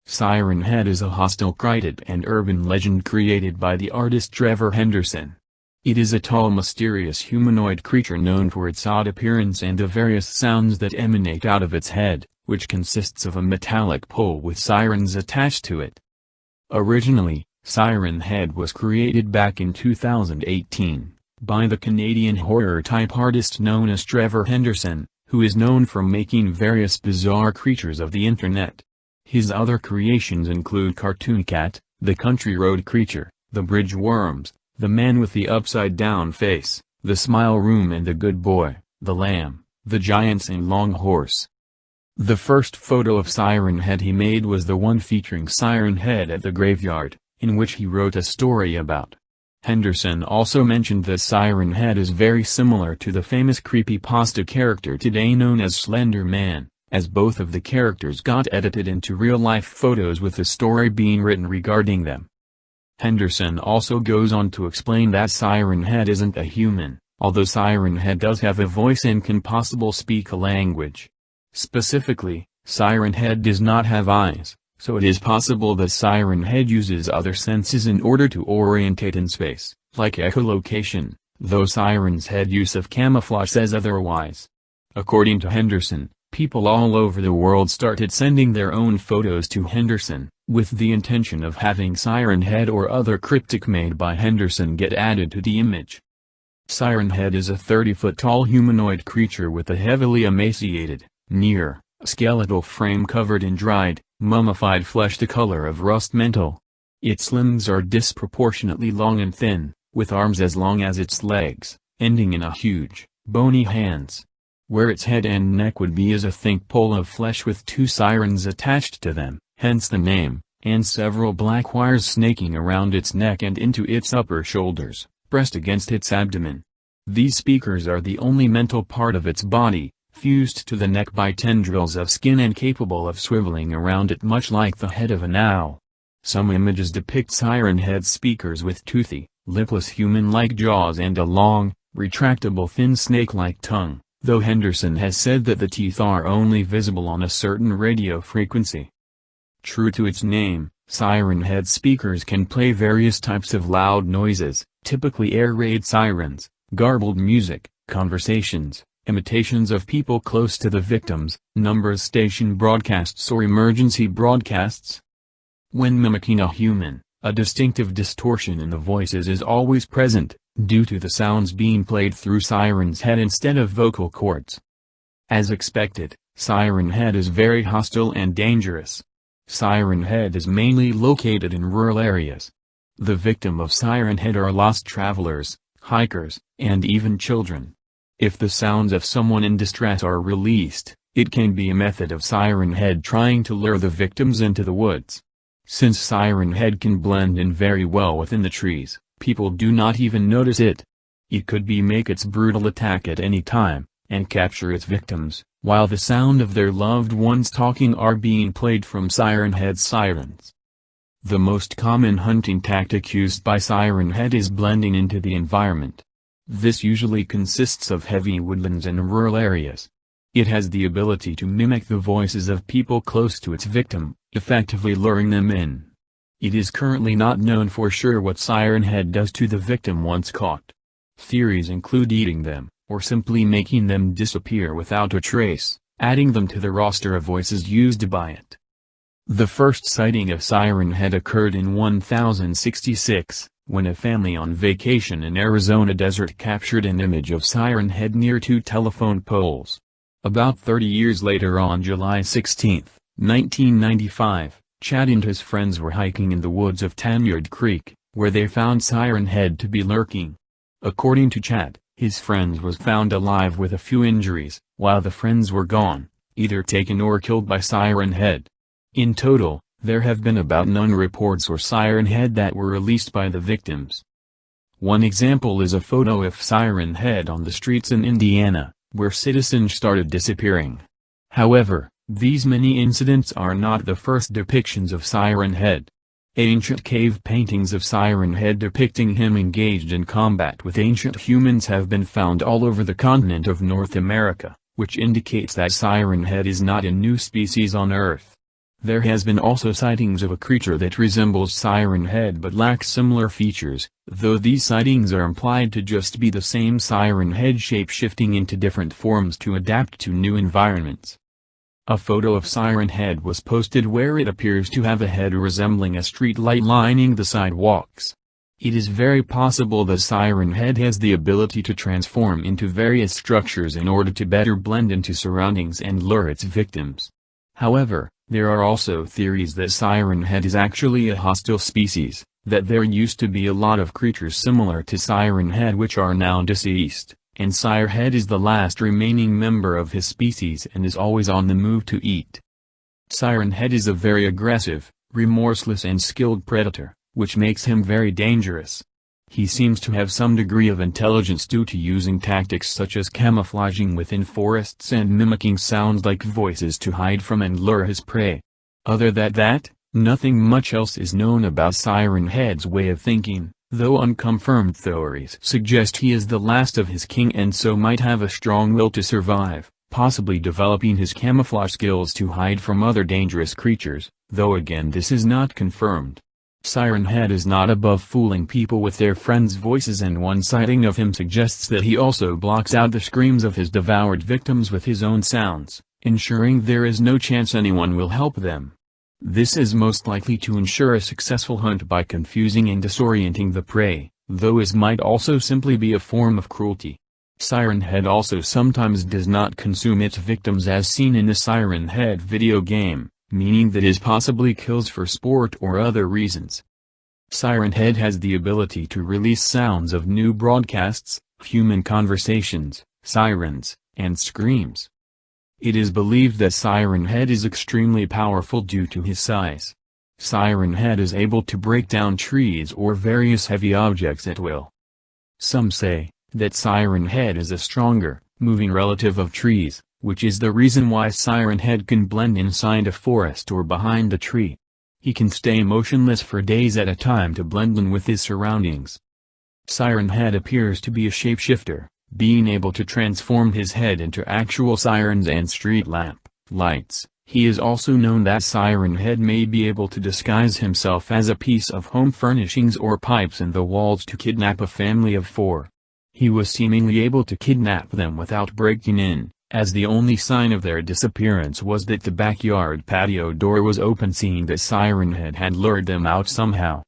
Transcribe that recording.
Siren Head is a hostile cryptid and urban legend created by the artist Trevor Henderson. It is a tall, mysterious humanoid creature known for its odd appearance and the various sounds that emanate out of its head, which consists of a metallic pole with sirens attached to it. Originally, Siren Head was created back in 2018, by the Canadian horror-type artist known as Trevor Henderson, who is known for making various bizarre creatures of the internet. His other creations include Cartoon Cat, the Country Road Creature, the Bridge Worms, the Man with the Upside-Down Face, the Smile Room and the Good Boy, the Lamb, the Giants and Long Horse. The first photo of Siren Head he made was the one featuring Siren Head at the graveyard, in which he wrote a story about. Henderson also mentioned that Siren Head is very similar to the famous creepypasta character today known as Slender Man, as both of the characters got edited into real-life photos with a story being written regarding them. Henderson also goes on to explain that Siren Head isn't a human, although Siren Head does have a voice and can possibly speak a language. Specifically, Siren Head does not have eyes, so it is possible that Siren Head uses other senses in order to orientate in space, like echolocation, though Siren's Head use of camouflage says otherwise. According to Henderson, people all over the world started sending their own photos to Henderson, with the intention of having Siren Head or other cryptic made by Henderson get added to the image. Siren Head is a 30-foot-tall humanoid creature with a heavily emaciated, skeletal frame covered in dried, mummified flesh the color of rust metal. Its limbs are disproportionately long and thin, with arms as long as its legs, ending in a huge, bony hands. Where its head and neck would be is a thick pole of flesh with two sirens attached to them, hence the name, and several black wires snaking around its neck and into its upper shoulders, pressed against its abdomen. These speakers are the only mental part of its body, fused to the neck by tendrils of skin and capable of swiveling around it much like the head of an owl. Some images depict Siren Head speakers with toothy, lipless human-like jaws and a long, retractable thin snake-like tongue, though Henderson has said that the teeth are only visible on a certain radio frequency. True to its name, Siren Head speakers can play various types of loud noises, typically air raid sirens, garbled music, conversations, imitations of people close to the victims, numbers station broadcasts or emergency broadcasts. When mimicking a human, a distinctive distortion in the voices is always present, due to the sounds being played through Siren's head instead of vocal cords. As expected, Siren Head is very hostile and dangerous. Siren Head is mainly located in rural areas. The victim of Siren Head are lost travelers, hikers, and even children. If the sounds of someone in distress are released, it can be a method of Siren Head trying to lure the victims into the woods. Since Siren Head can blend in very well within the trees, people do not even notice it. It could make its brutal attack at any time, and capture its victims, while the sound of their loved ones talking are being played from Siren Head's sirens. The most common hunting tactic used by Siren Head is blending into the environment. This usually consists of heavy woodlands and rural areas. It has the ability to mimic the voices of people close to its victim, effectively luring them in. It is currently not known for sure what Siren Head does to the victim once caught. Theories include eating them, or simply making them disappear without a trace, adding them to the roster of voices used by it. The first sighting of Siren Head occurred in 1066, when a family on vacation in Arizona desert captured an image of Siren Head near two telephone poles. About 30 years later on July 16, 1995, Chad and his friends were hiking in the woods of Tanyard Creek, where they found Siren Head to be lurking. According to Chad, his friends was found alive with a few injuries, while the friends were gone, either taken or killed by Siren Head. In total, there have been about none reports or Siren Head that were released by the victims. One example is a photo of Siren Head on the streets in Indiana, where citizens started disappearing. However, these many incidents are not the first depictions of Siren Head. Ancient cave paintings of Siren Head depicting him engaged in combat with ancient humans have been found all over the continent of North America, which indicates that Siren Head is not a new species on Earth. There has been also sightings of a creature that resembles Siren Head but lacks similar features, though these sightings are implied to just be the same Siren Head shape-shifting into different forms to adapt to new environments. A photo of Siren Head was posted where it appears to have a head resembling a street light lining the sidewalks. It is very possible that Siren Head has the ability to transform into various structures in order to better blend into surroundings and lure its victims. However, there are also theories that Siren Head is actually a hostile species, that there used to be a lot of creatures similar to Siren Head which are now deceased, and Siren Head is the last remaining member of his species and is always on the move to eat. Siren Head is a very aggressive, remorseless and skilled predator, which makes him very dangerous. He seems to have some degree of intelligence due to using tactics such as camouflaging within forests and mimicking sounds like voices to hide from and lure his prey. Other than that, nothing much else is known about Siren Head's way of thinking, though unconfirmed theories suggest he is the last of his king and so might have a strong will to survive, possibly developing his camouflage skills to hide from other dangerous creatures, though again this is not confirmed. Siren Head is not above fooling people with their friends' voices, and one sighting of him suggests that he also blocks out the screams of his devoured victims with his own sounds, ensuring there is no chance anyone will help them. This is most likely to ensure a successful hunt by confusing and disorienting the prey, though it might also simply be a form of cruelty. Siren Head also sometimes does not consume its victims as seen in the Siren Head video game, meaning that it possibly kills for sport or other reasons. Siren Head has the ability to release sounds of new broadcasts, human conversations, sirens, and screams. It is believed that Siren Head is extremely powerful due to his size. Siren Head is able to break down trees or various heavy objects at will. Some say that Siren Head is a stronger, moving relative of trees, which is the reason why Siren Head can blend inside a forest or behind a tree. He can stay motionless for days at a time to blend in with his surroundings. Siren Head appears to be a shapeshifter, being able to transform his head into actual sirens and street lights. He is also known that Siren Head may be able to disguise himself as a piece of home furnishings or pipes in the walls to kidnap a family of 4. He was seemingly able to kidnap them without breaking in, as the only sign of their disappearance was that the backyard patio door was open, seeing that Siren Head had lured them out somehow.